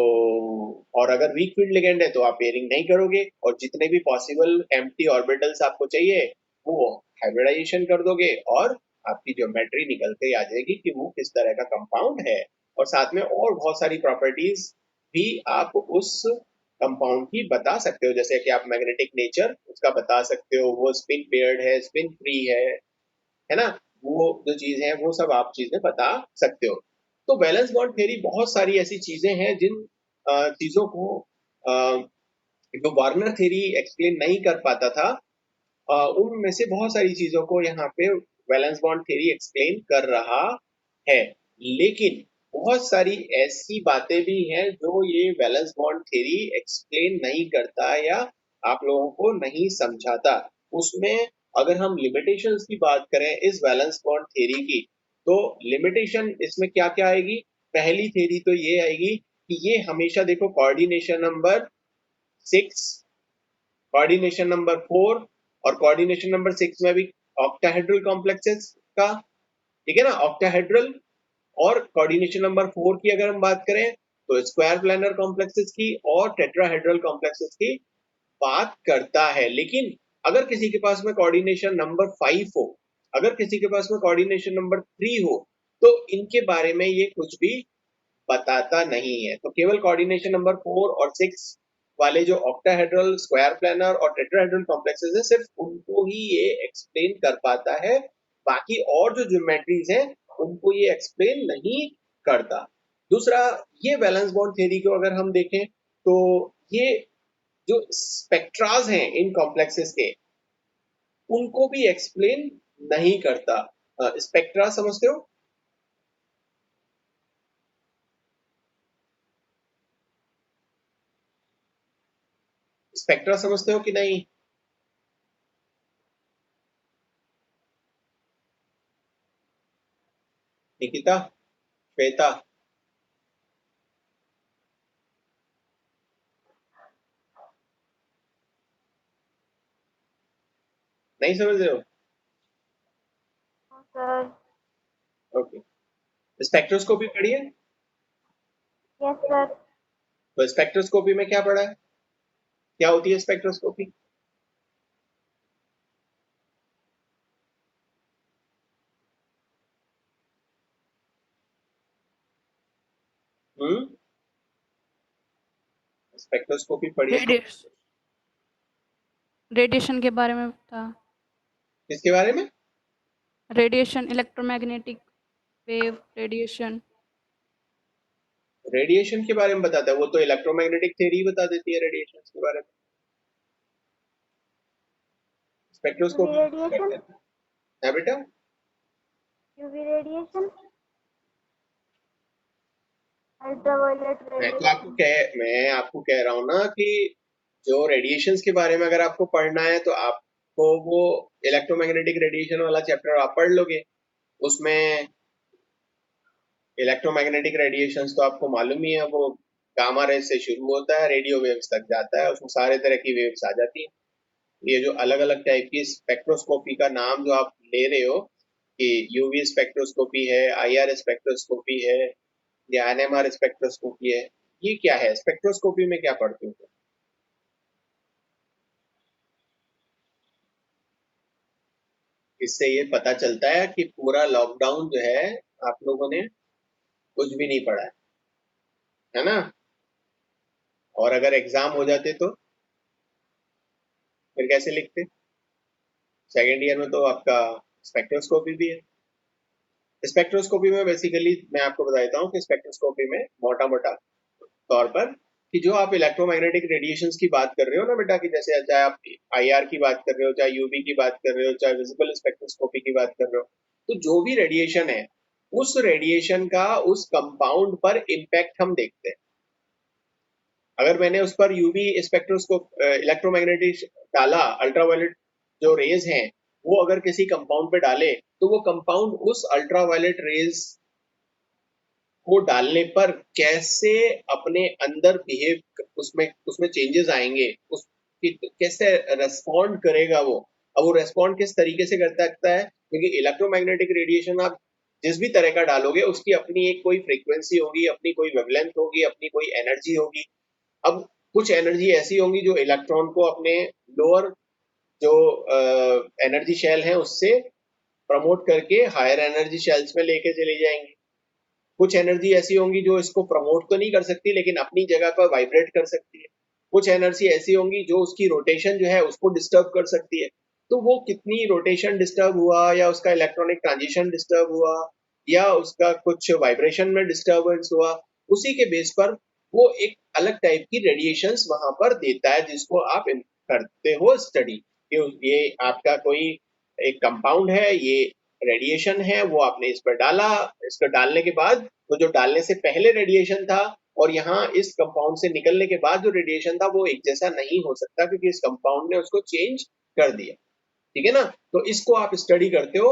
और अगर वीक फील्ड लिगेंड है तो आप पेयरिंग नहीं करोगे, और जितने भी पॉसिबल एम्प्टी ऑर्बिटल्स आपको चाहिए वो हाइब्रिडाइजेशन कर दोगे, और आपकी ज्योमेट्री निकल के आ जाएगी कि वो किस तरह का कंपाउंड है। और साथ में और बहुत सारी प्रॉपर्टीज भी आप उस कंपाउंड की बता सकते हो, जैसे कि आप मैग्नेटिक नेचर उसका बता सकते हो, वो स्पिन पेयर्ड है, स्पिन फ्री है ना, वो जो चीज है वो सब आप चीजें बता सकते हो। तो वैलेंस बॉन्ड थ्योरी बहुत सारी ऐसी चीजें हैं जिन चीजों को अ, जो वार्नर थ्योरी एक्सप्लेन नहीं कर पाता था, उनमें से बहुत सारी चीजों को यहाँ पे वैलेंस बॉन्ड थ्योरी एक्सप्लेन कर रहा है। लेकिन बहुत सारी ऐसी बातें भी हैं जो ये वैलेंस बॉन्ड थ्योरी एक्सप्लेन नहीं करता या आप लोगों को नहीं समझाता। उसमें अगर हम लिमिटेशंस की बात करें इस वैलेंस बॉन्ड थ्योरी की, तो लिमिटेशन इसमें क्या क्या आएगी? पहली थ्योरी तो ये आएगी कि ये हमेशा देखो कोऑर्डिनेशन नंबर 6, कोऑर्डिनेशन नंबर 4 और कोऑर्डिनेशन नंबर 6 में भी ऑक्टाहेड्रल कॉम्प्लेक्सेस का, ठीक है ना, ऑक्टाहेड्रल। और कोऑर्डिनेशन नंबर 4 की अगर हम बात करें तो स्क्वायर प्लैनर कॉम्प्लेक्सेस की और टेट्राहेड्रल कॉम्प्लेक्सेस की बात करता है। लेकिन अगर किसी के पास में कोऑर्डिनेशन नंबर 5 हो, अगर किसी के पास में कोऑर्डिनेशन नंबर 3 हो, तो इनके बारे में ये कुछ भी बताता नहीं है। तो केवल कोऑर्डिनेशन नंबर 4 और 6 वाले जो ऑक्टाहेड्रल, स्क्वायर प्लैनर और टेट्राहेड्रल कॉम्प्लेक्सेस है, सिर्फ उनको ही ये एक्सप्लेन कर पाता है। बाकी और जो ज्योमेट्रीज हैं उनको ये एक्सप्लेन नहीं करता। दूसरा, ये वैलेंस बॉन्ड थ्योरी को अगर हम देखें तो ये जो स्पेक्ट्राज हैं इन कॉम्प्लेक्सेस के, उनको भी एक्सप्लेन नहीं करता। स्पेक्ट्रा समझते हो? स्पेक्ट्रा समझते हो कि नहीं? निकिता, श्वेता, नहीं समझ रहे हो? sir. ओके, स्पेक्ट्रोस्कोपी पढ़ी है? Yes, sir. तो स्पेक्ट्रोस्कोपी में क्या पढ़ा है? क्या होती है स्पेक्ट्रोस्कोपी? स्पेक्ट्रोस्कोपी पढ़ी है? रेडिएशन के बारे में था। किसके बारे में? Radiation, electromagnetic wave radiation. Radiation के बारे में बताता है वो, तो इलेक्ट्रोमैग्नेटिक थ्योरी बता देती है रेडिएशन के बारे में। Spectroscopy UV radiation. है बेटा? UV radiation. Ultraviolet radiation. मैं आपको कह रहा हूँ ना कि जो रेडिएशंस के बारे में अगर आपको पढ़ना है तो आपको वो इलेक्ट्रोमैग्नेटिक रेडिएशन वाला चैप्टर आप पढ़ लोगे। उसमें इलेक्ट्रोमैग्नेटिक रेडिएशंस तो आपको मालूम ही है, वो गामा रेज से शुरू होता है, रेडियो वेव्स तक जाता है, उसमें सारे तरह की वेव्स आ जाती हैं। ये जो अलग अलग टाइप की स्पेक्ट्रोस्कोपी का नाम जो आप ले रहे हो कि यूवी स्पेक्ट्रोस्कोपी है, आईआर स्पेक्ट्रोस्कोपी है या एनएमआर स्पेक्ट्रोस्कोपी है, ये क्या है? स्पेक्ट्रोस्कोपी में क्या पढ़ते हो? इससे ये पता चलता है कि पूरा लॉकडाउन जो है आप लोगों ने कुछ भी नहीं पढ़ा है ना? और अगर एग्जाम हो जाते तो फिर कैसे लिखते? सेकेंड ईयर में तो आपका स्पेक्ट्रोस्कोपी भी है। स्पेक्ट्रोस्कोपी में बेसिकली मैं आपको बता देता हूँ कि स्पेक्ट्रोस्कोपी में मोटा मोटा तौर पर कि जो आप इलेक्ट्रोमैग्नेटिक रेडिएशंस की बात कर रहे हो ना बेटा, कि जैसे चाहे आप आईआर की बात कर रहे हो, चाहे यूवी की बात कर रहे हो, चाहे विजिबल स्पेक्ट्रोस्कोपी की बात कर रहे हो, तो जो भी रेडिएशन है उस रेडिएशन का उस कंपाउंड पर इम्पैक्ट हम देखते हैं। अगर मैंने उस पर यूवी स्पेक्ट्रोस्कोप इलेक्ट्रोमैग्नेटिक डाला, अल्ट्रावायलेट जो रेज हैं वो अगर किसी कंपाउंड पे डाले तो वो कंपाउंड उस अल्ट्रावायलेट रेज को डालने पर कैसे अपने अंदर बिहेव, उसमें उसमें चेंजेस आएंगे, उस कैसे रेस्पॉन्ड करेगा वो। अब वो रेस्पॉन्ड किस तरीके से करता है, क्योंकि इलेक्ट्रोमैग्नेटिक रेडिएशन आप जिस भी तरह का डालोगे उसकी अपनी एक कोई फ्रीक्वेंसी होगी, अपनी कोई वेवलेंथ होगी, अपनी कोई एनर्जी होगी। अब कुछ एनर्जी ऐसी होंगी जो इलेक्ट्रॉन को अपने लोअर जो एनर्जी शेल है उससे प्रमोट करके हायर एनर्जी शेल्स में लेके चली जाएंगी। कुछ एनर्जी ऐसी होंगी जो इसको प्रमोट तो नहीं कर सकती लेकिन अपनी जगह पर वाइब्रेट कर सकती है। कुछ एनर्जी ऐसी होंगी जो उसकी रोटेशन जो है उसको डिस्टर्ब कर सकती है। तो वो कितनी रोटेशन डिस्टर्ब हुआ या उसका इलेक्ट्रॉनिक ट्रांजिशन डिस्टर्ब हुआ या उसका कुछ वाइब्रेशन में डिस्टर्बेंस हुआ, उसी के बेस पर वो एक अलग टाइप की रेडिएशंस वहां पर देता है जिसको आप करते हो स्टडी। ये आपका कोई एक कंपाउंड है, ये रेडिएशन है, वो आपने इस पर डाला, इसको डालने के बाद तो जो डालने से पहले रेडिएशन था और यहाँ इस कंपाउंड से निकलने के बाद जो रेडिएशन था वो एक जैसा नहीं हो सकता क्योंकि इस कंपाउंड ने उसको चेंज कर दिया। ठीक है ना? तो इसको आप स्टडी करते हो,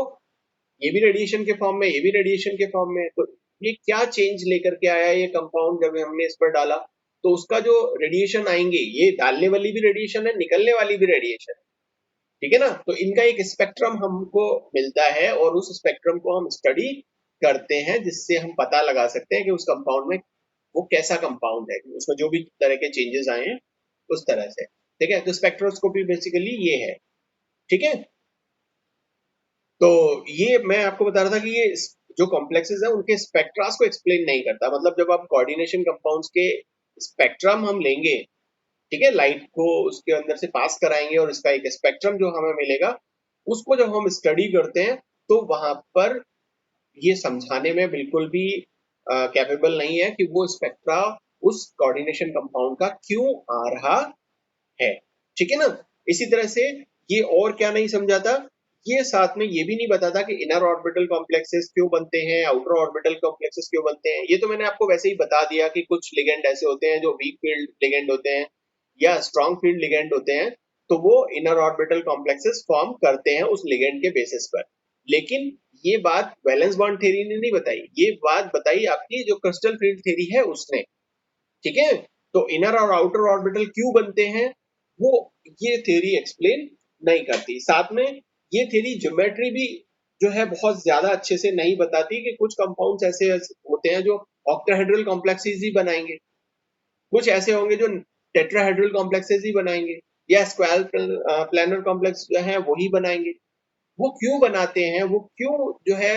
ये भी रेडिएशन के फॉर्म में, ये भी रेडिएशन के फॉर्म में। तो ये क्या चेंज लेकर के आया ये कंपाउंड जब हमने इस पर डाला, तो उसका जो रेडिएशन आएंगे, ये डालने वाली भी रेडिएशन है, निकलने वाली भी रेडिएशन है, ठीक है ना। तो इनका एक स्पेक्ट्रम हमको मिलता है और उस स्पेक्ट्रम को हम स्टडी करते हैं, जिससे हम पता लगा सकते हैं कि उस कंपाउंड में वो कैसा कंपाउंड है, उसमें जो भी तरह के चेंजेस आए हैं उस तरह से, ठीक है। तो स्पेक्ट्रोस्कोपी बेसिकली ये है, ठीक है। तो ये मैं आपको बता रहा था कि ये जो कॉम्प्लेक्सेस है उनके स्पेक्ट्रास को एक्सप्लेन नहीं करता। मतलब जब आप कोऑर्डिनेशन कंपाउंड्स के स्पेक्ट्रम हम लेंगे, ठीक है, लाइट को उसके अंदर से पास कराएंगे और इसका एक स्पेक्ट्रम जो हमें मिलेगा, उसको जब हम स्टडी करते हैं तो वहां पर ये समझाने में बिल्कुल भी कैपेबल नहीं है कि वो स्पेक्ट्रा उस कोऑर्डिनेशन कंपाउंड का क्यों आ रहा है, ठीक है ना। इसी तरह से ये और क्या नहीं समझाता, ये साथ में ये भी नहीं बताता कि इनर ऑर्बिटल कॉम्प्लेक्सेस क्यों बनते हैं, आउटर ऑर्बिटल कॉम्प्लेक्सेस क्यों बनते हैं। ये तो मैंने आपको वैसे ही बता दिया कि कुछ लिगेंड ऐसे होते हैं जो वीक फील्ड लिगेंड होते हैं या स्ट्रॉन्ग फील्ड लिगेंड होते हैं, तो वो इनर ऑर्बिटल कॉम्प्लेक्सेस फॉर्म करते हैं उस लिगेंड के बेसिस पर। लेकिन ये बात वैलेंस बॉन्ड थ्योरी ने नहीं बताई, ये बात बताई आपकी जो क्रिस्टल फील्ड थ्योरी है उसने, ठीक है। तो इनर और आउटर ऑर्बिटल क्यों बनते हैं वो ये थ्योरी एक्सप्लेन नहीं करती। साथ में ये थ्योरी ज्योमेट्री भी जो है बहुत ज्यादा अच्छे से नहीं बताती कि कुछ कंपाउंड्स ऐसे होते हैं जो ऑक्टाहेड्रल कॉम्प्लेक्सेस ही बनाएंगे, कुछ ऐसे होंगे जो टेट्राहेड्रल कॉम्प्लेक्सेस ही बनाएंगे, या स्क्वायर प्लानर कॉम्प्लेक्स जो है वही बनाएंगे। वो क्यों बनाते हैं, वो क्यों जो है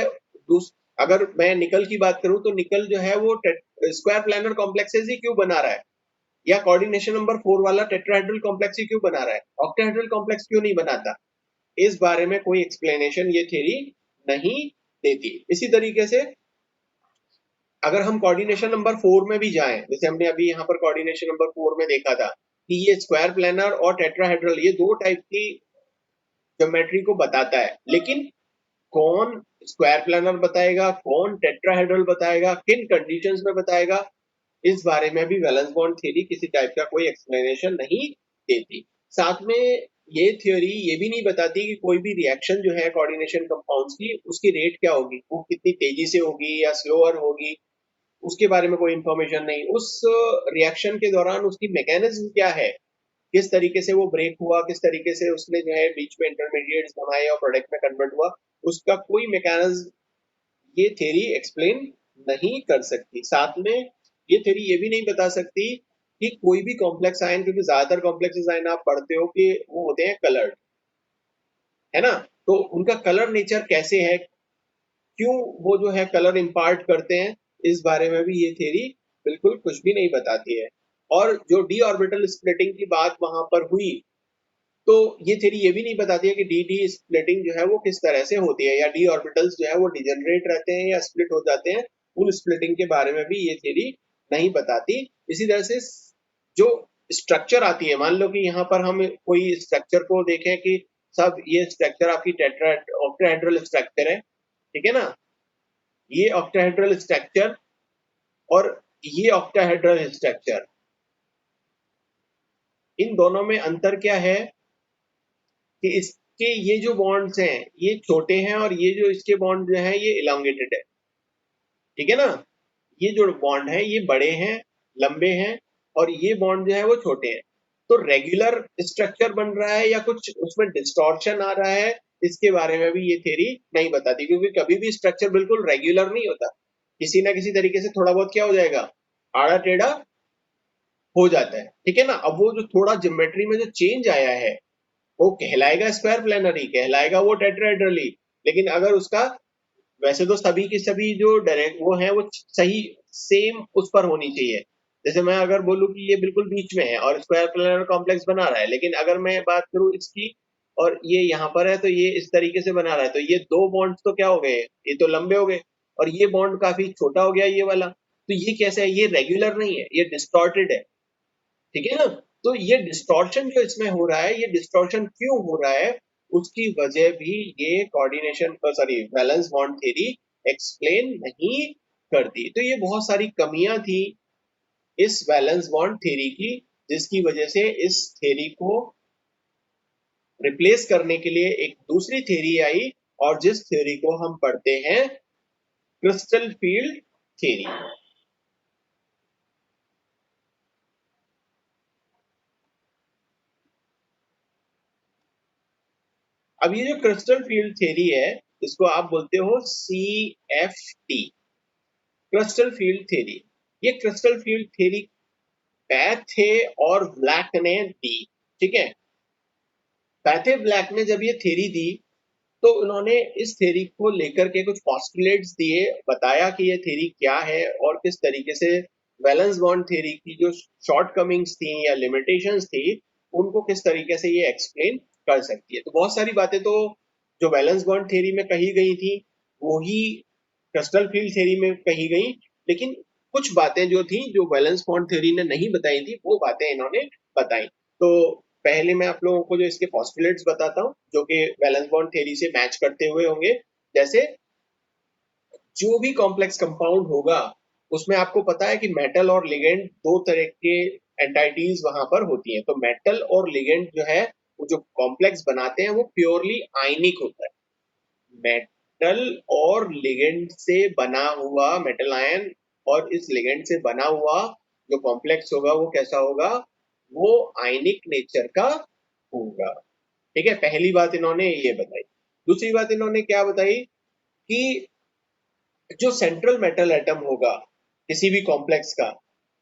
अगर मैं निकल की बात करूं तो निकल जो है वो स्क्वायर प्लानर कॉम्प्लेक्सेस ही क्यों बना रहा है, या कोऑर्डिनेशन नंबर 4 वाला टेट्राहेड्रल कॉम्प्लेक्स ही क्यों बना रहा है, ऑक्टाहेड्रल कॉम्प्लेक्स क्यों नहीं बनाता, इस बारे में कोई एक्सप्लेनेशन ये थ्योरी नहीं देती। इसी तरीके से अगर हम कोऑर्डिनेशन नंबर 4 में भी जाएं, जैसे हमने अभी यहाँ पर कोऑर्डिनेशन नंबर 4 में देखा था कि ये स्क्वायर प्लानर और टेट्राहेड्रल ये दो टाइप की ज्योमेट्री को बताता है, लेकिन कौन स्क्वायर प्लानर बताएगा, कौन टेट्राहेड्रल बताएगा, किन कंडीशंस में बताएगा, इस बारे में भी वैलेंस बॉन्ड थ्योरी किसी टाइप का कोई एक्सप्लेनेशन नहीं देती। साथ में ये थ्योरी ये भी नहीं बताती कि कोई भी रिएक्शन जो है कोऑर्डिनेशन कंपाउंड्स की उसकी रेट क्या होगी, वो कितनी तेजी से होगी या स्लोअर होगी, उसके बारे में कोई इंफॉर्मेशन नहीं। उस रिएक्शन के दौरान उसकी मैकेनिज्म क्या है, किस तरीके से वो ब्रेक हुआ, किस तरीके से उसने जो है बीच में इंटरमीडिएट्स बनाए और प्रोडक्ट में कन्वर्ट हुआ, उसका कोई मैकेनिज्म ये थ्योरी एक्सप्लेन नहीं कर सकती। साथ में ये थ्योरी ये भी नहीं बता सकती कि कोई भी कॉम्प्लेक्स आयन, क्योंकि ज्यादातर कॉम्प्लेक्स आयन आप पढ़ते हो कि वो होते हैं कलर्ड, है ना, तो उनका कलर नेचर कैसे है, क्यों वो जो है कलर इम्पार्ट करते हैं, इस बारे में भी ये थ्योरी बिल्कुल कुछ भी नहीं बताती है। और जो डी ऑर्बिटल स्प्लिटिंग की बात वहां पर हुई, तो ये थ्योरी ये भी नहीं बताती है कि डी डी स्प्लिटिंग जो है वो किस तरह से होती है, या डी ऑर्बिटल्स जो है वो डिजेनरेट रहते हैं या स्प्लिट हो जाते हैं, उन स्प्लिटिंग के बारे में भी ये थ्योरी नहीं बताती। इसी तरह से जो स्ट्रक्चर आती है, मान लो कि यहाँ पर हम कोई स्ट्रक्चर को देखें कि सब ये स्ट्रक्चर आपकी ऑक्टाहेड्रल स्ट्रक्चर है, ठीक है ना, ये ऑक्टाहेड्रल स्ट्रक्चर और ये ऑक्टाहेड्रल स्ट्रक्चर, इन दोनों में अंतर क्या है कि इसके ये जो बॉन्ड्स हैं ये छोटे हैं और ये जो इसके बॉन्ड जो है ये इलांगेटेड है, ठीक है ना। ये जो बॉन्ड है ये बड़े हैं, लंबे हैं, और ये बॉन्ड जो है वो छोटे हैं। तो रेगुलर स्ट्रक्चर बन रहा है या कुछ उसमें डिस्टॉर्शन आ रहा है, इसके बारे में भी ये थ्योरी नहीं बताती, क्योंकि कभी भी स्ट्रक्चर बिल्कुल रेगुलर नहीं होता, किसी ना किसी तरीके से थोड़ा बहुत क्या हो जाएगा, आड़ा टेढ़ा हो जाता है, ठीक है ना। अब वो जो थोड़ा ज्योमेट्री में जो चेंज आया है वो कहलाएगा स्क्वायर प्लानर ही, कहलाएगा वो टेट्राहेड्रल ही, लेकिन अगर उसका वैसे तो सभी की सभी जो डायरेक्ट वो है वो सही सेम उस पर होनी चाहिए। जैसे मैं अगर बोलूं कि ये बिल्कुल बीच में है और स्क्वायर प्लानर कॉम्प्लेक्स बना रहा है, लेकिन अगर मैं बात करूं इसकी और ये यहाँ पर है तो ये इस तरीके से बना रहा है, तो ये दो बॉन्ड्स तो क्या हो गए, ये तो लंबे हो गए, और ये बॉन्ड काफी छोटा हो गया ये वाला, तो ये कैसे है, ये रेगुलर नहीं है, ये डिस्टॉर्टेड है, ठीक है ना। तो ये डिस्टॉर्शन जो इसमें हो रहा है, ये डिस्टॉर्शन क्यों हो रहा है, उसकी वजह भी ये coordination sorry valence bond theory explain नहीं करती। तो ये बहुत सारी कमियां थी इस वैलेंस बॉन्ड थ्योरी की, जिसकी वजह से इस थ्योरी को रिप्लेस करने के लिए एक दूसरी थ्योरी आई, और जिस थ्योरी को हम पढ़ते हैं क्रिस्टल फील्ड थ्योरी, ठीक है ना। Crystal field theory, theory. अब ये जो क्रिस्टल फील्ड थ्योरी है इसको आप बोलते हो CFT, क्रिस्टल फील्ड थ्योरी। ये क्रिस्टल फील्ड थ्योरी पैथे और ब्लैक ने दी, ठीक है। पैथे ब्लैक ने जब ये थ्योरी दी तो उन्होंने इस थ्योरी को लेकर के कुछ पॉस्टुलेट्स दिए, बताया कि ये थ्योरी क्या है और किस तरीके से वैलेंस बॉन्ड थ्योरी की जो शॉर्टकमिंग्स थी या लिमिटेशंस थी उनको किस तरीके से ये एक्सप्लेन कर सकती है। तो बहुत सारी बातें तो जो वैलेंस बॉन्ड थ्योरी में कही गई थी वो ही क्रिस्टल फील्ड थ्योरी में कही गई, लेकिन कुछ बातें जो थी जो वैलेंस बॉन्ड थ्योरी ने नहीं बताई थी वो बातें इन्होंने बताई। तो पहले मैं आप लोगों को जो इसके पॉस्टुलेट्स बताता हूँ जो कि वैलेंस बॉन्ड थ्योरी से मैच करते हुए होंगे। जैसे जो भी कॉम्प्लेक्स कंपाउंड होगा उसमें आपको पता है कि मेटल और लिगेंड दो तरह के एंटाइटीज वहां पर होती हैं। तो मेटल और लिगेंड जो है वो जो कॉम्प्लेक्स बनाते हैं वो प्योरली आयनिक होता है। मेटल और लिगेंड से बना हुआ मेटल आयन और इस लिगेंड से बना हुआ जो कॉम्प्लेक्स होगा वो कैसा होगा, वो आयनिक नेचर का होगा, ठीक है। पहली बात इन्होंने ये बताई। दूसरी बात इन्होंने क्या बताई कि जो सेंट्रल मेटल एटम होगा किसी भी कॉम्प्लेक्स का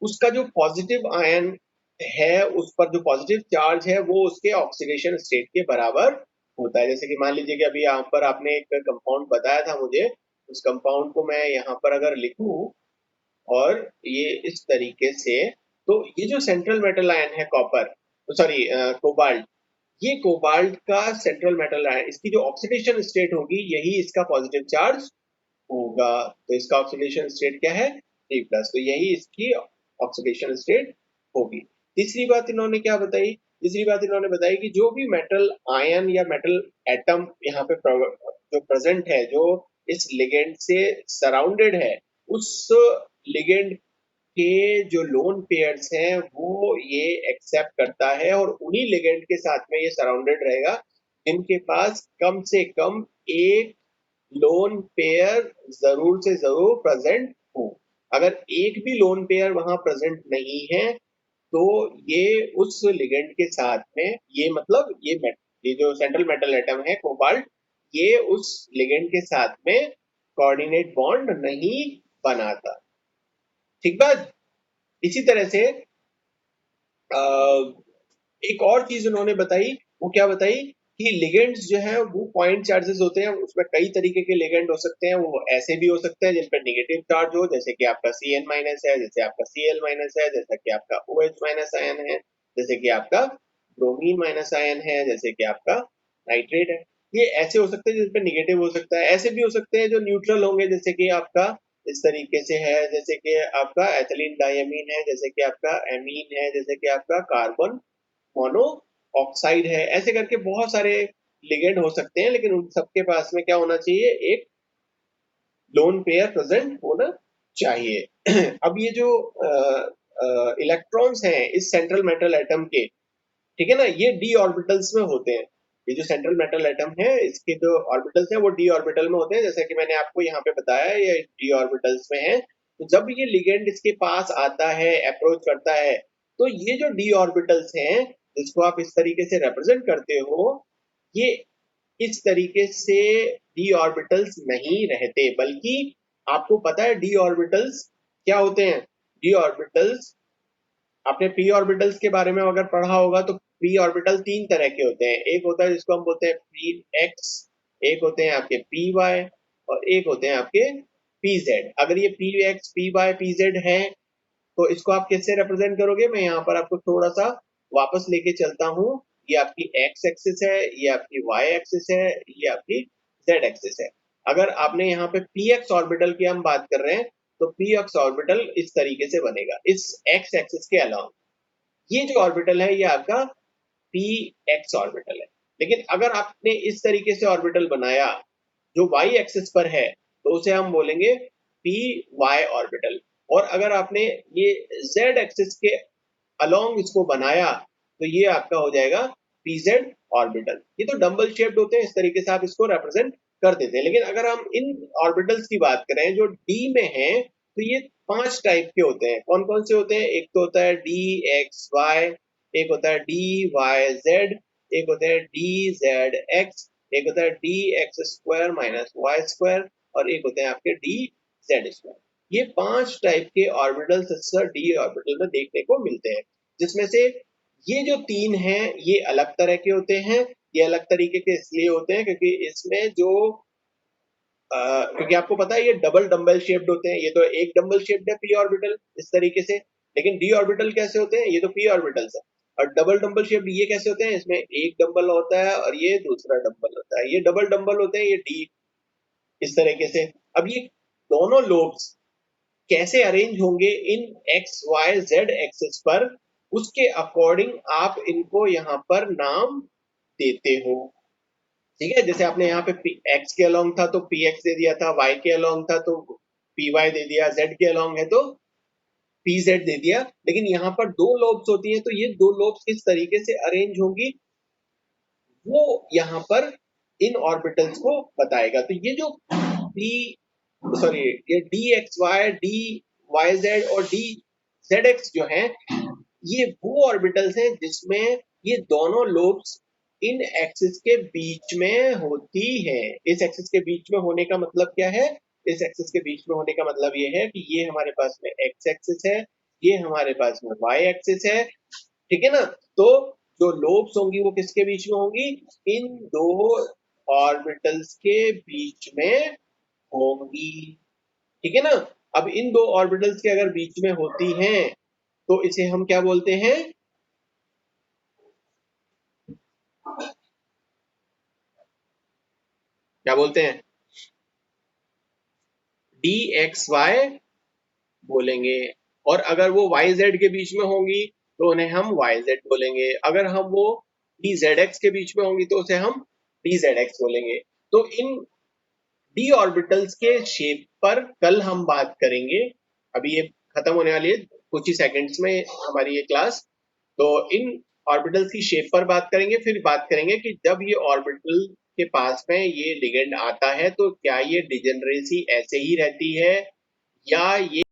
उसका जो पॉजिटिव आयन है उस पर जो पॉजिटिव चार्ज है वो उसके ऑक्सीडेशन स्टेट के बराबर होता है। जैसे कि मान लीजिए कि अभी यहाँ पर आपने एक कंपाउंड बताया था मुझे, उस कंपाउंड को मैं यहाँ पर अगर लिखूं और ये इस तरीके से, तो ये जो सेंट्रल मेटल आयन है कॉपर, सॉरी कोबाल्ट, ये कोबाल्ट का सेंट्रल मेटल आयन इसकी जो ऑक्सीडेशन स्टेट होगी यही इसका पॉजिटिव चार्ज होगा। तो इसका ऑक्सीडेशन स्टेट क्या है, 3+, तो यही इसकी ऑक्सीडेशन स्टेट होगी। तीसरी बात इन्होंने क्या बताई, तीसरी बात इन्होंने बताई कि जो भी मेटल आयन या मेटल एटम यहाँ पे जो प्रेजेंट है, जो इस लिगेंड से सराउंडेड है, उस लिगेंड के जो लोन पेयर्स हैं वो ये एक्सेप्ट करता है और उन्हीं लिगेंड के साथ में ये सराउंडेड रहेगा जिनके पास कम से कम एक लोन पेयर जरूर से जरूर प्रेजेंट हो। अगर एक भी लोन पेयर वहां प्रेजेंट नहीं है तो ये उस लिगेंड के साथ में, ये मतलब ये जो सेंट्रल मेटल एटम है कोबाल्ट, ये उस लिगेंड के साथ में कोऑर्डिनेट बॉन्ड नहीं बनाता, ठीक बात। इसी तरह से एक और चीज उन्होंने बताई, वो क्या बताई कि लिगेंड्स जो है वो पॉइंट चार्जेस होते हैं, उसमें कई तरीके के लिगेंड हो सकते हैं। वो ऐसे भी हो सकते हैं जिन पर नेगेटिव चार्ज हो, जैसे कि आपका Cn- है, जैसे आपका Cl- है, जैसे कि आपका OH- आयन है, जैसे कि आपका ब्रोमीन- आयन है, जैसे कि आपका नाइट्रेट है। ये ऐसे हो सकते हैं जिन पर निगेटिव हो सकता है। ऐसे भी हो सकते हैं जो न्यूट्रल होंगे, जैसे कि आपका इस तरीके से है, जैसे कि आपका एथिलीन डायमीन है, जैसे कि आपका एमीन है, जैसे कि आपका कार्बन मोनो ऑक्साइड है। ऐसे करके बहुत सारे लिगेंड हो सकते हैं, लेकिन उन सबके पास में क्या होना चाहिए, एक लोन पेयर प्रेजेंट होना चाहिए। अब ये जो इलेक्ट्रॉन्स हैं इस सेंट्रल मेटल एटम के, ठीक है ना, ये डी ऑर्बिटल्स में होते हैं। ये जो सेंट्रल मेटल एटम है इसके जो ऑर्बिटल्स हैं वो डी ऑर्बिटल में होते हैं, जैसे कि मैंने आपको यहाँ पे बताया ये डी ऑर्बिटल्स में है। तो जब ये लिगेंड इसके पास आता है, अप्रोच करता है, तो ये जो डी ऑर्बिटल्स हैं जिसको आप इस तरीके से रिप्रेजेंट करते हो, ये इस तरीके से डी ऑर्बिटल्स नहीं रहते, बल्कि आपको पता है डी ऑर्बिटल्स क्या होते हैं। डी ऑर्बिटल्स, आपने पी ऑर्बिटल्स के बारे में अगर पढ़ा होगा तो पी ऑर्बिटल तीन तरह के होते हैं। एक होता है जिसको हम बोलते हैं पी एक्स, एक होते हैं आपके पी वाई, और एक होते हैं आपके पी जेड। अगर ये p x, p y, p z है तो इसको आप किससे रिप्रेजेंट करोगे, मैं यहाँ पर आपको थोड़ा सा वापस लेके चलता हूँ। ये आपकी एक्स एक्सिस है, ये आपकी वाई एक्सिस है, ये आपकी जेड एक्सिस है। अगर आपने यहाँ पे पी एक्स ऑर्बिटल की हम बात कर रहे हैं तो पी एक्स ऑर्बिटल इस तरीके से बनेगा, इस एक्स एक्सिस के अलावा। ये जो ऑर्बिटल है ये आपका पी एक्स ऑर्बिटल है। लेकिन अगर आपने इस तरीके से ऑर्बिटल बनाया जो वाई एक्सिस पर है तो उसे हम बोलेंगे पी वाई ऑर्बिटल। और अगर आपने ये जेड एक्सिस के अलोंग इसको बनाया तो ये आपका हो जाएगा पीजेड ऑर्बिटल। ये तो डंबल शेप्ड होते हैं, इस तरीके से आप इसको रिप्रेजेंट कर देते हैं। लेकिन अगर हम इन ऑर्बिटल्स की बात करें जो डी में हैं तो ये 5 टाइप के होते हैं। कौन कौन से होते हैं? एक तो होता है डी एक्स वाई, एक होता है डी वाई जेड, एक होता है डी जेड एक्स, एक होता है d x square minus y square, और एक होते हैं आपके डी जेड स्क्वायर। ये 5 टाइप के ऑर्बिटल्स डी ऑर्बिटल में देखने को मिलते हैं, जिसमें से ये जो 3 हैं ये अलग तरह के होते हैं। ये अलग तरीके के इसलिए होते हैं क्योंकि इसमें जो क्योंकि आपको पता है ये डबल डंबल शेप्ड होते हैं। ये तो एक डंबल शेप्ड है पी ऑर्बिटल इस तरीके से, लेकिन डी ऑर्बिटल कैसे होते हैं? ये तो पी ऑर्बिटल्स है। और डबल डंबल शेप्ड ये कैसे होते हैं? इसमें एक डंबल होता है और ये दूसरा डंबल होता है। ये डबल डंबल होते हैं, ये डी इस तरीके से। अब ये दोनों लोब्स कैसे अरेंज होंगे इन एक्स वाई जेड एक्सिस पर, उसके अकॉर्डिंग आप इनको यहाँ पर नाम देते हो। ठीक है, जैसे आपने यहाँ पे एक्स के अलोंग था तो पी एक्स दे दिया था, वाई के अलोंग था तो पी वाई दे दिया, जेड के अलोंग है तो पी जेड दे दिया। लेकिन यहाँ पर 2 लोब्स होती हैं, तो ये 2 लोब्स किस तरीके से अरेंज होंगी वो यहाँ पर इन ऑर्बिटल्स को बताएगा। तो ये जो ये d x y, d y z और डी जेड एक्स जो है, ये वो ऑर्बिटल्स हैं जिसमें ये दोनों लोब्स इन एक्सिस के बीच में होती है। इस एक्सिस के बीच में होने का मतलब क्या है? इस एक्सिस के बीच में होने का मतलब ये है कि ये हमारे पास में एक्स एक्सिस है, ये हमारे पास में वाई एक्सिस है। ठीक है ना? तो जो लोब्स होंगी वो किसके बीच में होंगी? इन 2 ऑर्बिटल्स के बीच में होंगी। ठीक है ना? अब इन 2 ऑर्बिटल्स के अगर बीच में होती हैं तो इसे हम क्या बोलते हैं? क्या बोलते हैं? डी एक्स वाई बोलेंगे। और अगर वो वाई जेड के बीच में होंगी तो उन्हें हम वाई जेड बोलेंगे। अगर हम वो डी जेड एक्स के बीच में होंगी तो उसे हम डी जेड एक्स बोलेंगे। तो इन डी ऑर्बिटल्स के शेप पर कल हम बात करेंगे। अभी ये खत्म होने वाली है कुछ ही सेकंड्स में हमारी ये क्लास। तो इन ऑर्बिटल्स की शेप पर बात करेंगे, फिर बात करेंगे कि जब ये ऑर्बिटल के पास में ये लिगेंड आता है तो क्या ये डिजेनरेसी ऐसे ही रहती है या ये